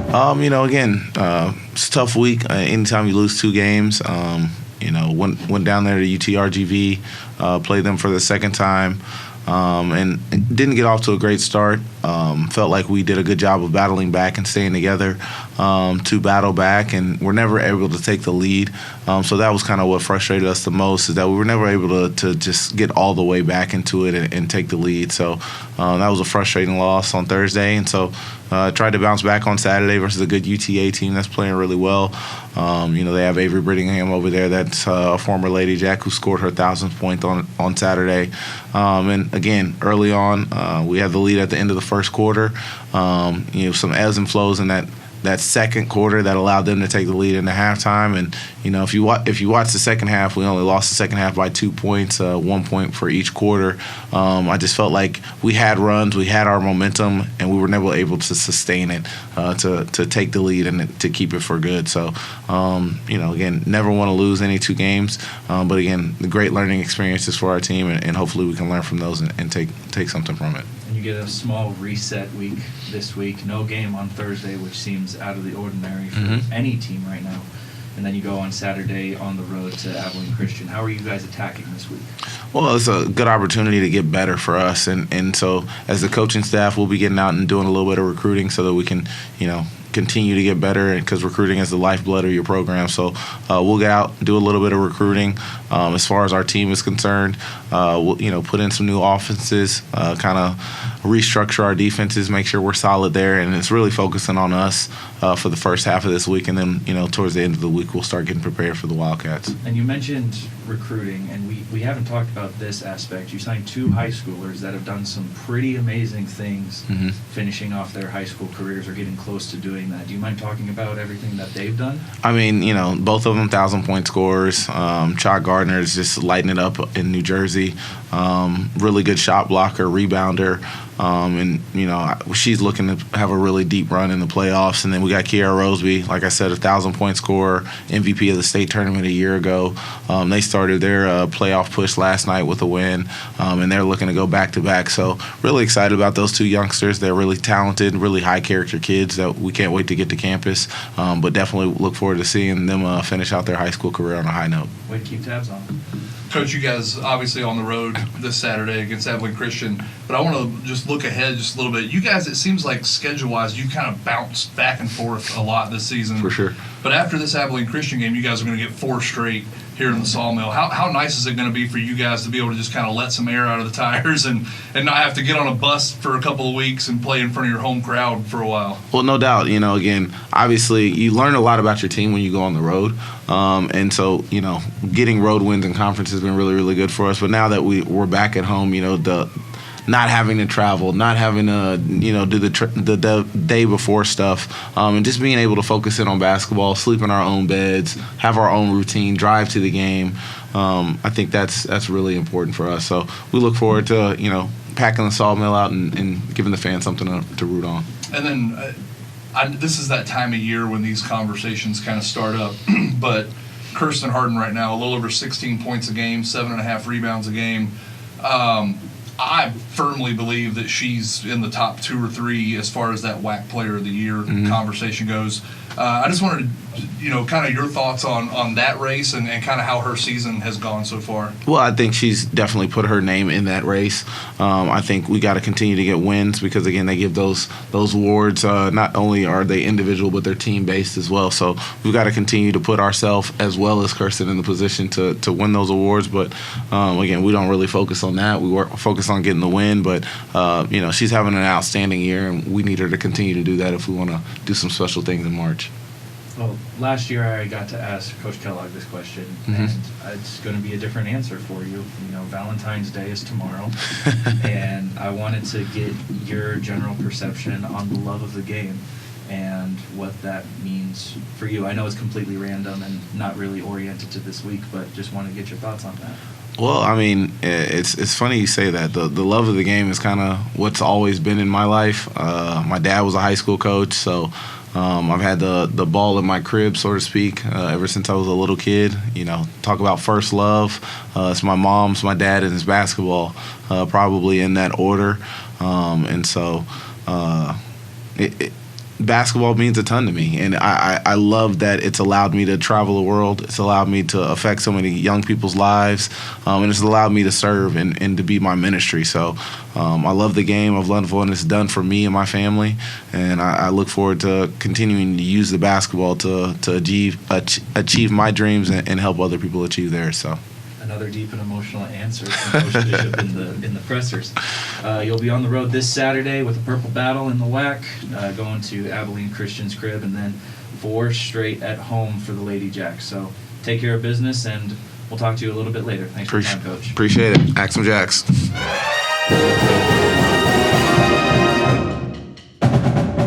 Again, it's a tough week. Anytime you lose 2 games, went down there to UTRGV, played them for the second time, and didn't get off to a great start. Felt like we did a good job of battling back and staying together to battle back, and we're never able to take the lead. So that was kind of what frustrated us the most, is that we were never able to just get all the way back into it and take the lead. So that was a frustrating loss on Thursday, and so tried to bounce back on Saturday versus a good UTA team that's playing really well. They have Avery Brittingham over there, that's a former Ladyjack who scored her 1,000th point on Saturday. And again, early on, we had the lead at the end of the first quarter. Some ebbs and flows in that second quarter that allowed them to take the lead into halftime. And if you watch the second half, we only lost the second half by 2 points, 1 point for each quarter. I just felt like we had runs, we had our momentum, and we were never able to sustain it to take the lead and to keep it for good. So again, never want to lose any 2 games, but again, the great learning experiences for our team, and hopefully we can learn from those and take something from it. And you get a small reset week this week. No game on Thursday, which seems out of the ordinary for any team right now. And then you go on Saturday on the road to Abilene Christian. How are you guys attacking this week? Well, it's a good opportunity to get better for us. And so as the coaching staff, we'll be getting out and doing a little bit of recruiting so that we can, continue to get better, because recruiting is the lifeblood of your program. So we'll get out, do a little bit of recruiting. As far as our team is concerned, we'll put in some new offenses, kind of restructure our defenses, make sure we're solid there, and it's really focusing on us for the first half of this week, and then towards the end of the week we'll start getting prepared for the Wildcats. And you mentioned recruiting, and we haven't talked about this aspect. You signed 2 high schoolers that have done some pretty amazing things, finishing off their high school careers or getting close to doing that. Do you mind talking about everything that they've done? I mean, both of them 1,000-point scorers. Chalk Gardner is just lighting it up in New Jersey. Really good shot blocker, rebounder. She's looking to have a really deep run in the playoffs. And then we got Kiara Roseby, like I said, 1,000-point scorer, MVP of the state tournament a year ago. They started their playoff push last night with a win, and they're looking to go back-to-back. So really excited about those 2 youngsters. They're really talented, really high-character kids that we can't wait to get to campus, but definitely look forward to seeing them finish out their high school career on a high note. Way to keep tabs on them. Coach, you guys obviously on the road this Saturday against Abilene Christian, but I want to just look ahead just a little bit. You guys, it seems like schedule-wise, you kind of bounced back and forth a lot this season. For sure. But after this Abilene Christian game, you guys are going to get 4 straight here in the Sawmill. How nice is it going to be for you guys to be able to just kind of let some air out of the tires and not have to get on a bus for a couple of weeks and play in front of your home crowd for a while? Well, no doubt. Again, obviously you learn a lot about your team when you go on the road. And so, getting road wins in conference has been really, really good for us. But now that we're back at home, the not having to travel, not having to, do the day before stuff, and just being able to focus in on basketball, sleep in our own beds, have our own routine, drive to the game. I think that's really important for us. So we look forward to, packing the Sawmill out and giving the fans something to root on. And then this is that time of year when these conversations kind of start up, but Kirsten Harden right now, a little over 16 points a game, 7.5 rebounds a game. I firmly believe that she's in the top 2 or 3 as far as that WAC Player of the Year conversation goes. I just wanted to, kind of your thoughts on that race and kind of how her season has gone so far. Well, I think she's definitely put her name in that race. I think we got to continue to get wins because, again, they give those awards. Not only are they individual, but they're team-based as well. So we've got to continue to put ourselves as well as Kirsten in the position to win those awards. But, again, we don't really focus on that. We focus on getting the win. But, she's having an outstanding year, and we need her to continue to do that if we want to do some special things in March. Well, last year I got to ask Coach Kellogg this question, and it's going to be a different answer for you. Valentine's Day is tomorrow, and I wanted to get your general perception on the love of the game and what that means for you. I know it's completely random and not really oriented to this week, but just want to get your thoughts on that. Well, I mean, it's funny you say that. The love of the game is kind of what's always been in my life. My dad was a high school coach, so I've had the ball in my crib, so to speak, ever since I was a little kid. Talk about first love. It's my mom, it's my dad, and it's basketball, probably in that order. And so basketball means a ton to me, and I love that it's allowed me to travel the world. It's allowed me to affect so many young people's lives, and it's allowed me to serve and to be my ministry. So I love the game. I've loved what it's done for me and my family, and I look forward to continuing to use the basketball to achieve my dreams and help other people achieve theirs. So. Another deep and emotional answer from Coach Bishop in the pressers. You'll be on the road this Saturday with a Purple Battle in the WAC, going to Abilene Christian's Crib, and then 4 straight at home for the Ladyjacks. So take care of business, and we'll talk to you a little bit later. Thanks for your time, Coach. Appreciate it. Axe 'em Jacks.